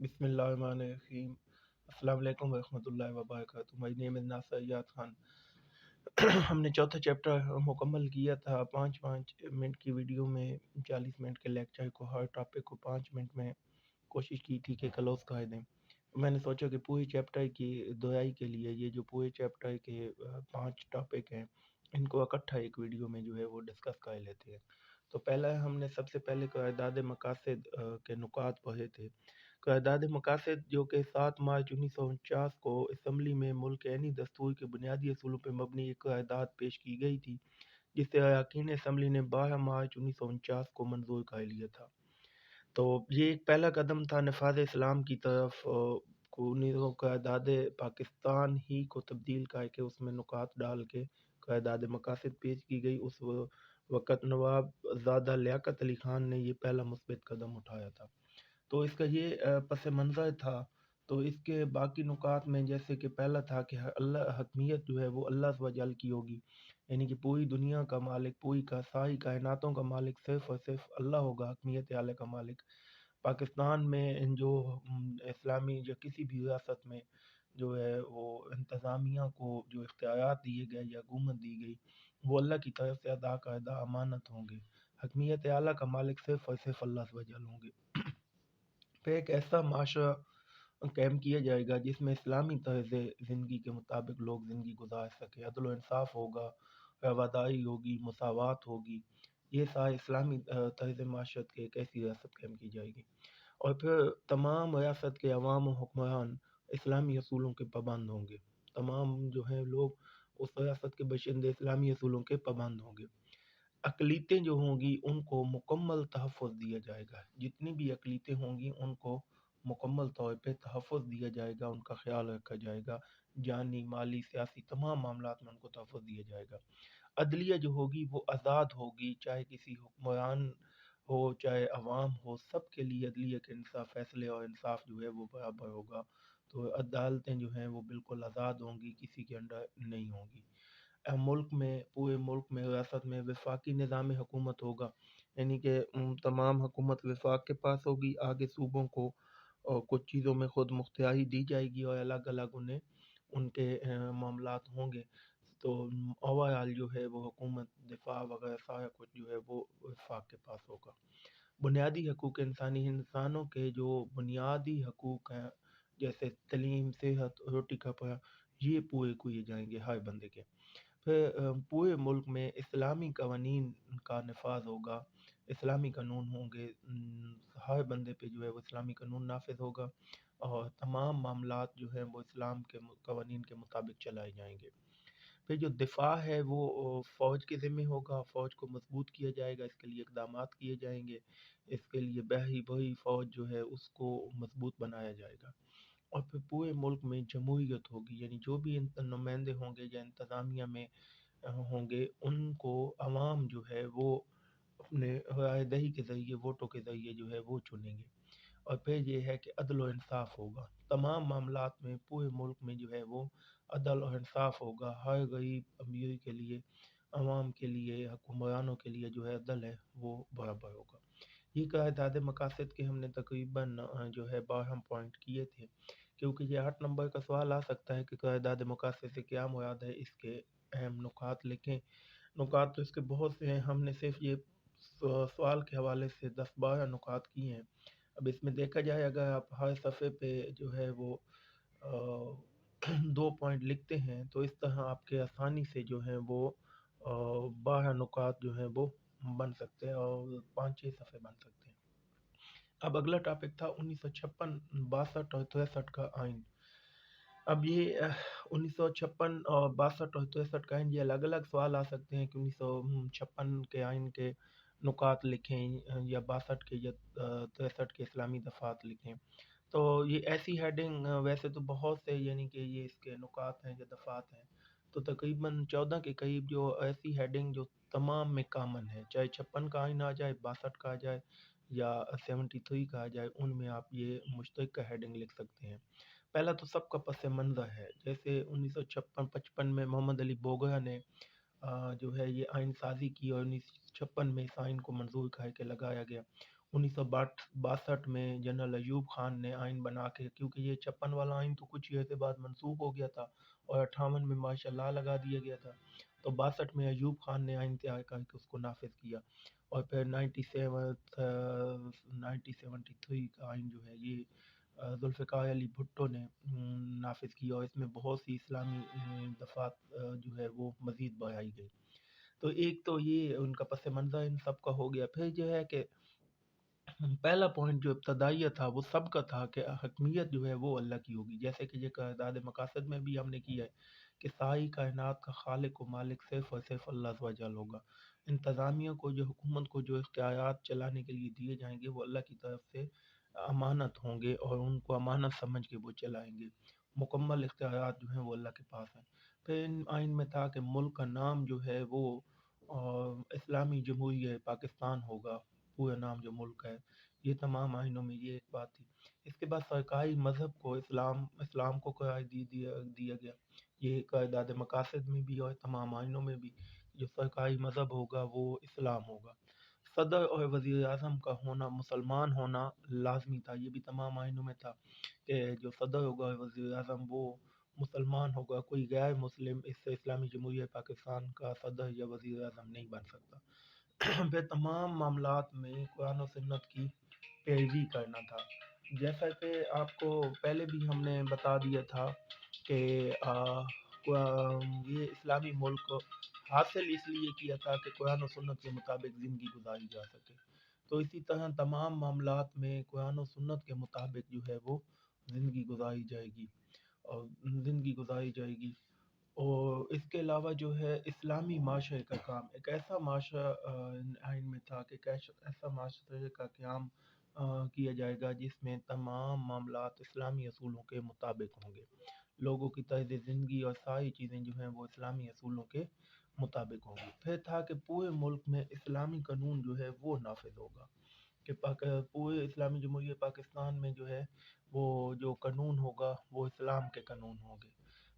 بسم اللہ الرحمن الرحیم۔ السلام علیکم ورحمۃ اللہ وبرکاتہ۔ مائی نیم از ناصر یاد خان۔ ہم نے چوتھا چیپٹر مکمل کیا تھا 5 کی ویڈیو میں 40 منٹ کے لیکچر کو، ہر ٹاپک کو 5 منٹ میں کوشش کی تھی کہ کلوز کر دیں۔ میں نے سوچا کہ پوری چیپٹر کی دہرائی کے لیے یہ جو پورے چیپٹر کے 5 ٹاپک ہیں ان کو اکٹھا ایک ویڈیو میں جو ہے وہ ڈسکس کر لیتے ہیں۔ تو پہلا ہم نے سب سے پہلے قرارداد مقاصد کے نکات پڑھے تھے۔ قرارداد مقاصد جو کہ 7 مارچ 1949 کو اسمبلی میں ملک عینی دستور کے بنیادی اصولوں پر مبنی ایک قرارداد پیش کی گئی تھی، جسے اراکین اسمبلی نے 12 مارچ 1949 کو منظور کر لیا تھا۔ تو یہ ایک پہلا قدم تھا نفاذ اسلام کی طرف، کو قرارداد پاکستان ہی کو تبدیل کر کے اس میں نکات ڈال کے قرارداد مقاصد پیش کی گئی۔ اس وقت نواب زادہ لیاقت علی خان نے یہ پہلا مثبت قدم اٹھایا تھا۔ تو اس کا یہ پس منظر تھا۔ تو اس کے باقی نکات میں جیسے کہ پہلا تھا کہ اللہ حکمیت جو ہے وہ اللہ وجل کی ہوگی، یعنی کہ پوری دنیا کا مالک، پوری کا ساری کائناتوں کا مالک صرف اور صرف اللہ ہوگا، حکمیت اعلیٰ کا مالک۔ پاکستان میں جو اسلامی یا کسی بھی ریاست میں جو ہے وہ انتظامیہ کو جو اختیارات دیے گئے یا حکومت دی گئی وہ اللہ کی طرف سے ادا کردہ امانت ہوں گے۔ حکمیت اعلیٰ کا مالک صرف اور صرف اللہ وجل ہوں گے۔ پہ ایک ایسا معاشرہ قائم کیا جائے گا جس میں اسلامی طرز زندگی کے مطابق لوگ زندگی گزار سکے، عدل و انصاف ہوگا، رواداری ہوگی، مساوات ہوگی۔ یہ سارے اسلامی طرز معاشرت کے ایک ایسی ریاست قائم کی جائے گی، اور پھر تمام ریاست کے عوام و حکمران اسلامی اصولوں کے پابند ہوں گے۔ تمام جو ہیں لوگ اس ریاست کے باشندے اسلامی اصولوں کے پابند ہوں گے۔ اقلیتیں جو ہوں گی ان کو مکمل تحفظ دیا جائے گا، جتنی بھی اقلیتیں ہوں گی ان کو مکمل طور پہ تحفظ دیا جائے گا، ان کا خیال رکھا جائے گا، جانی، مالی، سیاسی تمام معاملات میں ان کو تحفظ دیا جائے گا۔ عدلیہ جو ہوگی وہ آزاد ہوگی، چاہے کسی حکمران ہو چاہے عوام ہو، سب کے لیے عدلیہ کے انصاف فیصلے اور انصاف جو ہے وہ برابر ہوگا۔ تو عدالتیں جو ہیں وہ بالکل آزاد ہوں گی، کسی کے انڈر نہیں ہوں گی۔ ملک میں، پورے ملک میں، ریاست میں وفاقی نظام حکومت ہوگا، یعنی کہ تمام حکومت وفاق کے پاس ہوگی۔ آگے صوبوں کو کچھ چیزوں میں خود مختاری دی جائے گی اور الگ الگ انہیں ان کے معاملات ہوں گے۔ تو اوورآل جو ہے وہ حکومت، دفاع وغیرہ سارا کچھ جو ہے وہ وفاق کے پاس ہوگا۔ بنیادی حقوق انسانی، انسانوں کے جو بنیادی حقوق ہیں جیسے تعلیم، صحت، روٹی کپڑا، یہ پورے کیے جائیں گے ہر بندے کے۔ پھر پورے ملک میں اسلامی قوانین کا نفاذ ہوگا، اسلامی قانون ہوں گے، ہر بندے پہ جو ہے وہ اسلامی قانون نافذ ہوگا، اور تمام معاملات جو ہیں وہ اسلام کے قوانین کے مطابق چلائے جائیں گے۔ پھر جو دفاع ہے وہ فوج کے ذمہ ہوگا، فوج کو مضبوط کیا جائے گا، اس کے لیے اقدامات کیے جائیں گے، اس کے لیے بحری بحری فوج جو ہے اس کو مضبوط بنایا جائے گا۔ اور پھر پورے ملک میں جمہوریت ہوگی، یعنی جو بھی نمائندے ہوں گے یا انتظامیہ میں ہوں گے ان کو عوام جو ہے وہ اپنے رائے دہی کے ذریعے، ووٹوں کے ذریعے جو ہے وہ چنیں گے۔ اور پھر یہ ہے کہ عدل و انصاف ہوگا، تمام معاملات میں پورے ملک میں جو ہے وہ عدل اور انصاف ہوگا، ہر غریب امیر کے لیے، عوام کے لیے، حکمرانوں کے لیے جو ہے عدل ہے وہ برابر ہوگا۔ یہ قرارداد مقاصد کے ہم نے تقریباً جو ہے 12 پوائنٹ کیے تھے، کیونکہ یہ 8 نمبر کا سوال آ سکتا ہے کہ قرارداد مقاصد سے کیا مراد ہے، اس کے اہم نکات لکھیں۔ نکات تو اس کے بہت سے ہیں، ہم نے صرف یہ سوال کے حوالے سے 10-12 نکات کیے ہیں۔ اب اس میں دیکھا جائے اگر آپ ہر صفحے پہ جو ہے وہ 2 پوائنٹ لکھتے ہیں تو اس طرح آپ کے آسانی سے جو ہیں وہ 12 نکات جو ہیں وہ بن سکتے ہیں اور 5-6 صفحے بن سکتے ہیں۔ اب اگلا ٹاپک تھا 1956، 62 اور 63 کا آئین۔ اب یہ 1956 اور 62 اور 63 کا آئین، یہ الگ الگ سوال آ سکتے ہیں کہ 1956 کے آئین کے نکات لکھیں یا 62 کے یا 63 کے اسلامی دفعات لکھیں۔ تو یہ ایسی ہیڈنگ ویسے تو بہت سے، یعنی کہ یہ اس کے نکات ہیں یا دفعات ہیں تو تقریباً 14 کے قریب، جو ایسی ہیڈنگ جو تمام میں کامن ہے، چاہے 56 کا آئین آ جائے، 62 کا آ جائے یا 73 کا آ جائے، ان میں آپ یہ مشترکہ ہیڈنگ لکھ سکتے ہیں۔ پہلا تو سب کا پس منظر ہے، جیسے 1956 میں محمد علی بوگرا نے جو ہے یہ آئین سازی کی اور 1956 میں اس آئین کو منظور کر کے لگایا گیا۔ 1962 میں جنرل ایوب خان نے آئین بنا کے، کیونکہ یہ 56 والا آئین تو کچھ عرصے بعد منسوخ ہو گیا تھا اور 58 میں ماشاء اللہ لگا دیا گیا تھا، تو 62 میں ایوب خان نے آئین تیار کر کے اس کو نافذ کیا، اور پھر 1973 کا آئین جو ہے یہ ذوالفقار علی بھٹو نے نافذ کیا، اور اس میں بہت سی اسلامی دفعات جو ہے وہ مزید بڑھائی گئی۔ تو ایک تو یہ ان کا پس منظر ان سب کا ہو گیا۔ پھر جو ہے کہ پہلا پوائنٹ جو ابتدائیہ تھا وہ سب کا تھا کہ حکمیت جو ہے وہ اللہ کی ہوگی، جیسے کہ یہ قرارداد مقاصد میں بھی ہم نے کیا ہے کہ ساری کائنات کا خالق و مالک صرف اور صرف اللہ عز و جل ہوگا۔ انتظامیہ کو، جو حکومت کو جو اختیارات چلانے کے لیے دیے جائیں گے وہ اللہ کی طرف سے امانت ہوں گے، اور ان کو امانت سمجھ کے وہ چلائیں گے۔ مکمل اختیارات جو ہیں وہ اللہ کے پاس ہیں۔ پھر ان آئین میں تھا کہ ملک کا نام جو ہے وہ اسلامی جمہوریہ پاکستان ہوگا، پورا نام جو ملک ہے۔ یہ تمام آئینوں میں یہ ایک بات تھی۔ اس کے بعد سرکاری مذہب کو اسلام کو قرار دیا گیا، یہ قرارداد مقاصد میں بھی اور تمام آئینوں میں بھی، جو سرکاری مذہب ہوگا وہ اسلام ہوگا۔ صدر اور وزیر اعظم کا ہونا، مسلمان ہونا لازمی تھا، یہ بھی تمام آئینوں میں تھا کہ جو صدر ہوگا اور وزیر اعظم وہ مسلمان ہوگا، کوئی غیر مسلم اس سے اسلامی جمہوریہ پاکستان کا صدر یا وزیر اعظم نہیں بن سکتا۔ پھر تمام معاملات میں قرآن و سنت کی پیروی کرنا تھا، جیسا کہ آپ کو پہلے بھی ہم نے بتا دیا تھا کہ یہ اسلامی ملک حاصل اس لیے کیا تھا کہ قرآن و سنت کے مطابق زندگی گزاری جا سکے، تو اسی طرح تمام معاملات میں قرآن و سنت کے مطابق جو ہے وہ زندگی گزاری جائے گی، اور اس کے علاوہ جو ہے اسلامی معاشرے کا کام، ایک ایسا معاشرہ آئین میں تھا کہ ایسا معاشرے کا قیام کیا جائے گا جس میں تمام معاملات اسلامی اصولوں کے مطابق ہوں گے، لوگوں کی طرز زندگی اور ساری چیزیں جو ہیں وہ اسلامی اصولوں کے مطابق ہوں گی۔ پھر تھا کہ پورے ملک میں اسلامی قانون جو ہے وہ نافذ ہوگا، کہ پورے اسلامی جمہوریہ پاکستان میں جو ہے وہ جو قانون ہوگا وہ اسلام کے قانون ہوں گے۔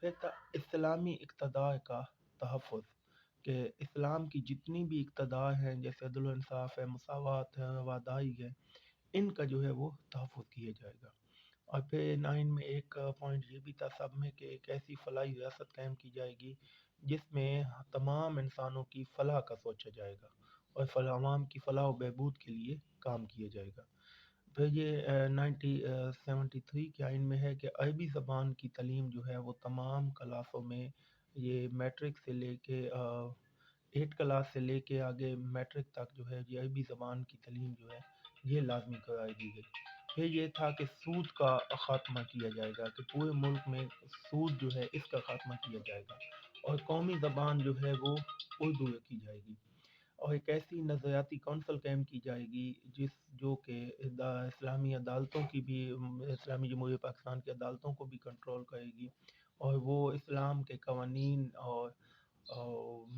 پھر تھا اسلامی اقتدار کا تحفظ، کہ اسلام کی جتنی بھی اقتدار ہیں، جیسے عدل و انصاف ہے، مساوات ہے، رواداری ہے، ان کا جو ہے وہ تحفظ کیا جائے گا۔ اور پھر 9 میں ایک پوائنٹ یہ بھی تھا سب میں کہ ایک ایسی فلاحی ریاست قائم کی جائے گی جس میں تمام انسانوں کی فلاح کا سوچا جائے گا اور عوام کی فلاح و بہبود کے لیے کام کیا جائے گا۔ پھر یہ 1973 کے آئین میں ہے کہ عربی زبان کی تعلیم جو ہے وہ تمام کلاسوں میں، یہ میٹرک سے لے کے 8 کلاس سے لے کے آگے میٹرک تک جو ہے یہ عربی زبان کی تعلیم جو ہے یہ لازمی قرار دی گئی۔ پھر یہ تھا کہ سود کا خاتمہ کیا جائے گا، کہ پورے ملک میں سود جو ہے اس کا خاتمہ کیا جائے گا، اور قومی زبان جو ہے وہ اردو رکھی جائے گی، اور ایک ایسی نظریاتی کونسل قائم کی جائے گی جو کہ اسلامی عدالتوں کی بھی، اسلامی جمہوریہ پاکستان کی عدالتوں کو بھی کنٹرول کرے گی، اور وہ اسلام کے قوانین اور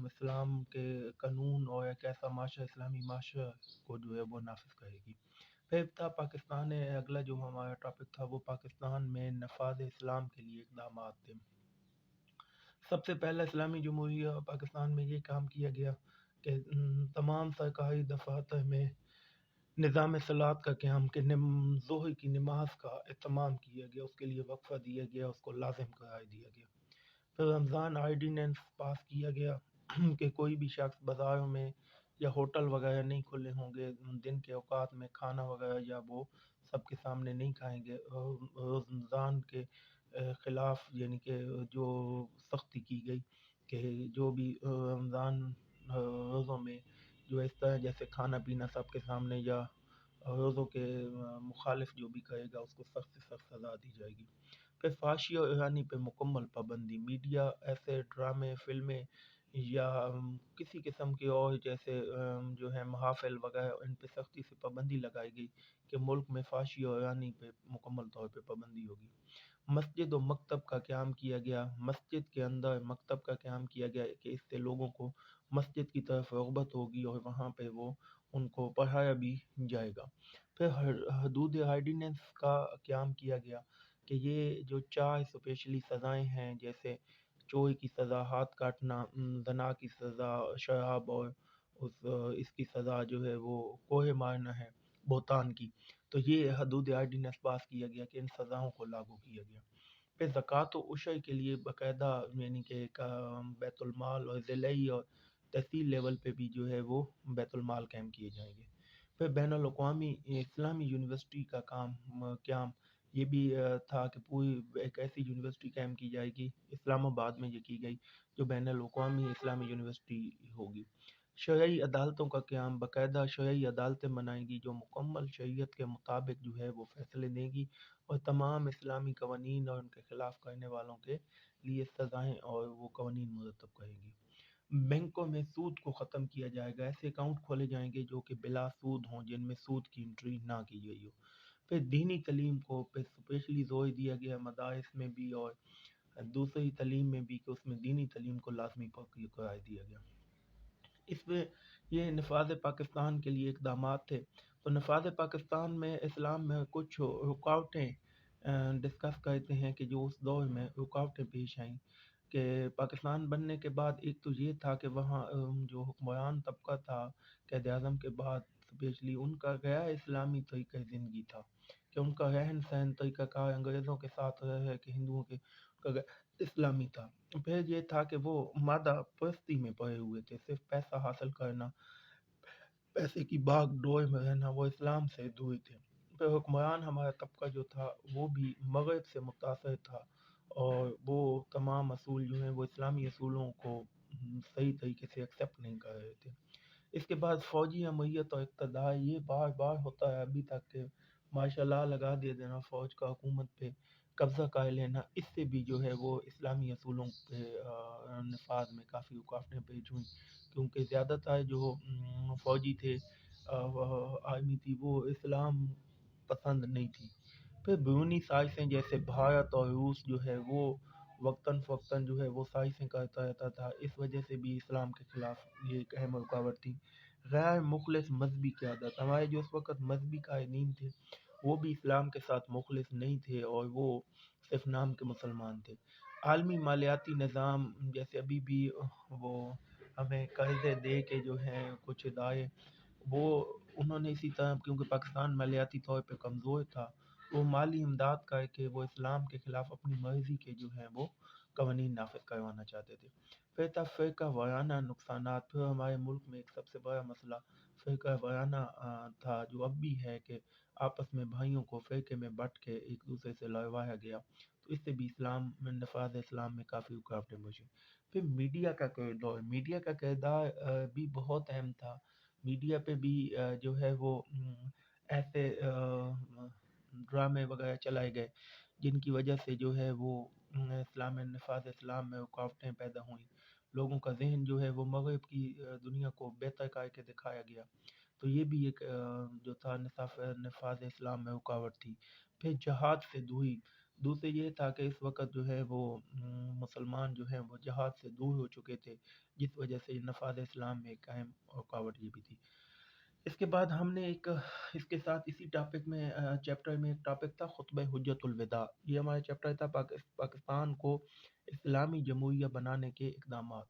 اسلام کے قانون اور ایک ایسا معاشرہ، اسلامی معاشرہ کو جو ہے وہ نافذ کرے گی۔ پھر تھا پاکستان، اگلا جو ہمارا ٹاپک تھا وہ پاکستان میں نفاذ اسلام کے لیے اقدامات تھے۔ سب سے پہلا اسلامی جمہوریہ پاکستان میں یہ کام کیا گیا کہ تمام سرکاری دفاتر میں نظام صلاۃ کا قیام، کہ ظہر کی نماز کا اہتمام کیا گیا، اس کے لیے وقفہ دیا گیا، اس کو لازم قرار دیا گیا۔ پھر رمضان آرڈیننس پاس کیا گیا کہ کوئی بھی شخص بازاروں میں یا ہوٹل وغیرہ نہیں کھلے ہوں گے دن کے اوقات میں، کھانا وغیرہ یا وہ سب کے سامنے نہیں کھائیں گے، رمضان کے خلاف یعنی کہ جو سختی کی گئی کہ جو بھی رمضان روزوں میں جو اس طرح جیسے کھانا پینا سب کے سامنے یا روزوں کے مخالف جو بھی کرے گا اس کو سخت سے سخت سزا دی جائے گی۔ پھر فحاشی اور ایرانی پہ مکمل پابندی، میڈیا ایسے ڈرامے، فلمیں یا کسی قسم کے اور جیسے جو ہے محافل وغیرہ، ان پہ سختی سے پابندی لگائی گئی کہ ملک میں فحاشی اور ایرانی پہ مکمل طور پہ پابندی ہوگی۔ مسجد و مکتب کا قیام کیا گیا، مسجد کے اندر مکتب کا قیام کیا گیا کہ اس سے لوگوں کو مسجد کی طرف رغبت ہوگی اور وہاں پہ وہ ان کو پڑھایا بھی جائے گا۔ پھر حدود آرڈیننس کا قیام کیا گیا کہ یہ جو 4 اسپیشلی سزائیں ہیں، جیسے چوری کی سزا، ہاتھ کاٹنا، زنا کی سزا، شراب اور اس کی سزا جو ہے وہ کوہ مارنا ہے، بہتان کی، تو یہ حدود آرڈیننس پاس کیا گیا کہ ان سزاؤں کو لاگو کیا گیا۔ پھر زکوٰۃ و عشر کے لیے باقاعدہ یعنی کہ ایک بیت المال اور ضلعی اور تحصیل لیول پہ بھی جو ہے وہ بیت المال قائم کیے جائیں گے۔ پھر بین الاقوامی اسلامی یونیورسٹی کا قیام یہ بھی تھا کہ پوری ایک ایسی یونیورسٹی قائم کی جائے گی، اسلام آباد میں یہ کی گئی، جو بین الاقوامی اسلامی یونیورسٹی ہوگی۔ شرعی عدالتوں کا قیام، باقاعدہ شرعی عدالتیں بنائیں گی جو مکمل شریعت کے مطابق جو ہے وہ فیصلے دیں گی، اور تمام اسلامی قوانین اور ان کے خلاف کرنے والوں کے لیے سزائیں اور وہ قوانین مرتب کریں گی۔ بینکوں میں سود کو ختم کیا جائے گا، ایسے اکاؤنٹ کھولے جائیں گے جو کہ بلا سود ہوں، جن میں سود کی انٹری نہ کی گئی ہو۔ پھر دینی تعلیم کو پہ اسپیشلی زور دیا گیا مدارس میں بھی اور دوسری تعلیم میں بھی، کہ اس میں دینی تعلیم کو لازمی قرار دیا گیا۔ اس میں یہ نفاذ پاکستان کے لیے اقدامات تھے۔ تو نفاذ پاکستان میں اسلام میں کچھ رکاوٹیں ڈسکس کرتے ہیں کہ جو اس دور میں رکاوٹیں پیش آئیں، کہ پاکستان بننے کے بعد ایک تو یہ تھا کہ وہاں جو حکمران طبقہ تھا قائد اعظم کے بعد اسپیشلی، ان کا غیر اسلامی طریقہ زندگی تھا، کہ ان کا رہن سہن طریقہ کار انگریزوں کے ساتھ رہ کہ ہندوؤں کے کا غیر اسلامی تھا۔ پھر یہ تھا کہ وہ مادہ پرستی میں پڑے ہوئے تھے، صرف پیسہ حاصل کرنا، پیسے کی بھاگ دوڑ میں رہنا، وہ اسلام سے دور تھے۔ پھر حکمران ہمارا طبقہ جو تھا وہ بھی مغرب سے متاثر تھا، اور وہ تمام اصول جو ہیں وہ اسلامی اصولوں کو صحیح طریقے سے ایکسیپٹ نہیں کر رہے تھے۔ اس کے بعد فوجی امریت اور اقتدار، یہ بار بار ہوتا ہے ابھی تک، کہ مارشل لاء لگا دے دینا، فوج کا حکومت پہ قبضہ کر لینا، اس سے بھی جو ہے وہ اسلامی اصولوں پہ نفاذ میں کافی رکاوٹیں پیش ہوئیں، کیونکہ زیادہ تر جو فوجی تھے، آرمی تھی، وہ اسلام پسند نہیں تھی۔ پھر بیرونی سازشیں جیسے بھارت اور روس جو ہے وہ وقتاً فوقتاً جو ہے وہ سازشیں کرتا رہتا تھا، اس وجہ سے بھی اسلام کے خلاف یہ ایک اہم رکاوٹ تھی۔ غیر مخلص مذہبی قیادت، ہمارے جو اس وقت مذہبی قائدین تھے وہ بھی اسلام کے ساتھ مخلص نہیں تھے، اور وہ صرف نام کے مسلمان تھے۔ عالمی مالیاتی نظام، جیسے ابھی بھی وہ ہمیں قرضے دے کے جو ہیں کچھ ادارے، وہ انہوں نے اسی طرح، کیونکہ پاکستان مالیاتی طور پہ کمزور تھا، وہ مالی امداد کر کے وہ اسلام کے خلاف اپنی مرضی کے جو ہیں وہ قوانین نافذ کروانا چاہتے تھے۔ پھر تھا فرقہ وارانہ نقصانات، پھر ہمارے ملک میں ایک سب سے بڑا مسئلہ فرقہ وارانہ تھا، جو اب بھی ہے، کہ آپس میں بھائیوں کو فرقے میں بٹ کے ایک دوسرے سے لڑوایا گیا، تو اس سے بھی اسلام میں نفاذ اسلام میں کافی رکاوٹیں پہنچی۔ پھر میڈیا کا کردار، میڈیا کا کردار بھی بہت اہم تھا۔ میڈیا پہ بھی جو ہے وہ ایسے ڈرامے وغیرہ چلائے گئے جن کی وجہ سے جو ہے وہ اسلام میں نفاذ اسلام میں رکاوٹیں پیدا ہوئیں، لوگوں کا ذہن جو ہے وہ مغرب کی دنیا کو بہتر کر کے دکھایا گیا، تو یہ بھی ایک جو تھا نفاذ اسلام میں رکاوٹ تھی۔ پھر جہاد سے دوری، دوسرے یہ تھا کہ اس وقت جو ہے وہ مسلمان جو ہیں وہ جہاد سے دور ہو چکے تھے، جس وجہ سے نفاذ اسلام میں ایک اہم رکاوٹ یہ بھی تھی۔ اس کے بعد ہم نے ایک اس کے ساتھ اسی ٹاپک میں چیپٹر میں ایک ٹاپک تھا خطبہ حجت الوداع، یہ ہمارا چیپٹر تھا پاکستان کو اسلامی جمہوریہ بنانے کے اقدامات۔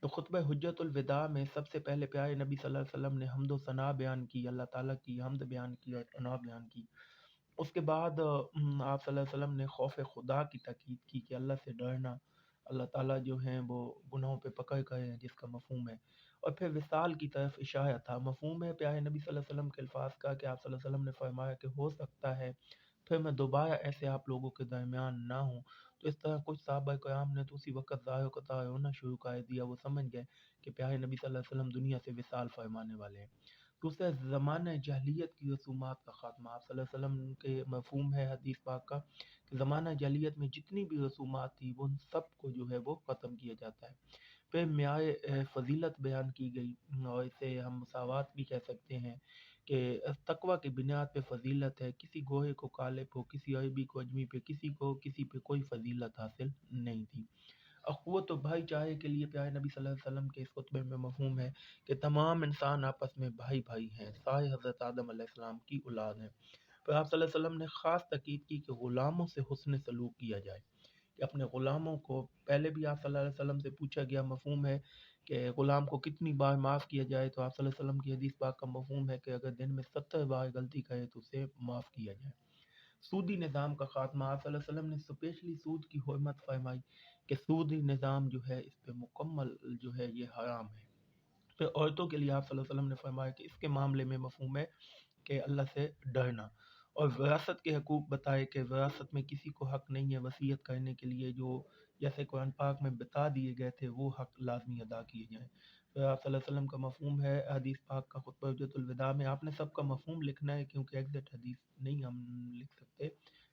تو خطبہ حجت الوداع میں سب سے پہلے پیارے نبی صلی اللہ علیہ وسلم نے حمد و ثنا بیان کی، اللہ تعالیٰ کی حمد بیان کی اور ثنا بیان کی۔ اس کے بعد آپ صلی اللہ علیہ وسلم نے خوف خدا کی تاکید کی، کہ اللہ سے ڈرنا، اللہ تعالیٰ جو ہیں وہ گناہوں پہ پکڑ کرے ہیں، جس کا مفہوم ہے۔ اور پھر وصال کی طرف اشارہ تھا، مفہوم ہے پیارے نبی صلی اللہ علیہ وسلم کے الفاظ کا، کہ آپ صلی اللہ علیہ وسلم نے فرمایا کہ ہو سکتا ہے پھر میں دوبارہ ایسے آپ لوگوں کے درمیان نہ ہوں۔ تو اس طرح کچھ صحابہ کرام نے تو اسی وقت ظاہر و قطع رونا شروع کر دیا، وہ سمجھ گئے کہ پیارے نبی صلی اللہ علیہ وسلم دنیا سے وصال فرمانے والے ہیں۔ دوسرا زمانہ جاہلیت کی رسومات کا خاتمہ، آپ صلی اللہ علیہ وسلم کے مفہوم ہے حدیث پاک کا، کہ زمانہ جاہلیت میں جتنی بھی رسومات تھی وہ سب کو جو ہے وہ ختم کیا جاتا ہے۔ پھر معیار فضیلت بیان کی گئی، اور اسے ہم مساوات بھی کہہ سکتے ہیں، کہ تقوی کی بنیاد پہ فضیلت ہے، کسی گورے کو کالے پہ، کسی عربی کو اجمی پہ، کسی کو کسی پہ کوئی فضیلت حاصل نہیں تھی۔ اخوت و بھائی چارے کے لیے پیارے نبی صلی اللہ علیہ وسلم کے اس خطبے میں مفہوم ہے کہ تمام انسان آپس میں بھائی بھائی ہیں، سارے حضرت آدم علیہ السلام کی اولاد ہیں۔ پھر آپ صلی اللہ علیہ وسلم نے خاص تاکید کی کہ غلاموں سے حسن سلوک کیا جائے، کہ اپنے غلاموں کو، پہلے بھی آپ صلی اللہ علیہ وسلم سے پوچھا گیا، مفہوم ہے کہ غلام کو کتنی بار معاف کیا جائے، تو آپ صلی اللہ علیہ وسلم کی حدیث پاک کا مفہوم ہے کہ اگر دن میں 70 بار غلطی کرے تو اسے معاف کیا جائے۔ سودی نظام کا خاتمہ، آپ صلی اللہ علیہ وسلم نے اسپیشلی سود کی حرمت فرمائی کہ سودی نظام جو ہے اس پہ مکمل جو ہے یہ حرام ہے۔ پھر عورتوں کے لیے آپ صلی اللہ علیہ وسلم نے فرمایا کہ اس کے معاملے میں مفہوم ہے کہ اللہ سے ڈرنا، اور وراثت کے حقوق بتائے کہ وراثت میں کسی کو حق نہیں ہے وصیت کرنے کے لیے، جو جیسے قرآن پاک میں بتا دیے گئے تھے وہ حق لازمی ادا کیے جائیں۔ پھر آپ صلی اللہ علیہ وسلم کا مفہوم ہے حدیث پاک کا خطبہ حجۃ الوداع میں، آپ نے سب کا مفہوم لکھنا ہے کیونکہ ایگزیکٹ حدیث نہیں ہم لکھ سکتے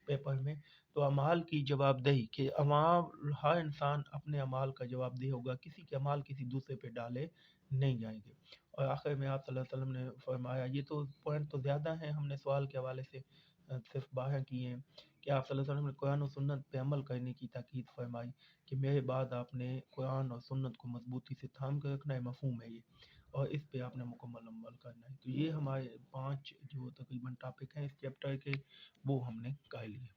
پیپر میں، تو اعمال کی جواب دہی کہ عوام ہر انسان اپنے اعمال کا جواب دہ ہوگا، کسی کے اعمال کسی دوسرے پہ ڈالے نہیں جائیں گے۔ اور آخر میں آپ صلی اللہ علیہ وسلم نے فرمایا، یہ تو پوائنٹ تو زیادہ ہیں، ہم نے سوال کے حوالے سے صرف باہر کیے ہیں، کہ آپ صلی اللہ علیہ وسلم نے قرآن و سنت پہ عمل کرنے کی تاکید فرمائی کہ میرے بعد آپ نے قرآن اور سنت کو مضبوطی سے تھام کر رکھنا ہے، مفہوم ہے یہ، اور اس پہ آپ نے مکمل عمل کرنا ہے۔ تو یہ ہمارے 5 جو تقریباً ٹاپک ہیں اس چیپٹر کے، وہ ہم نے کر لیے۔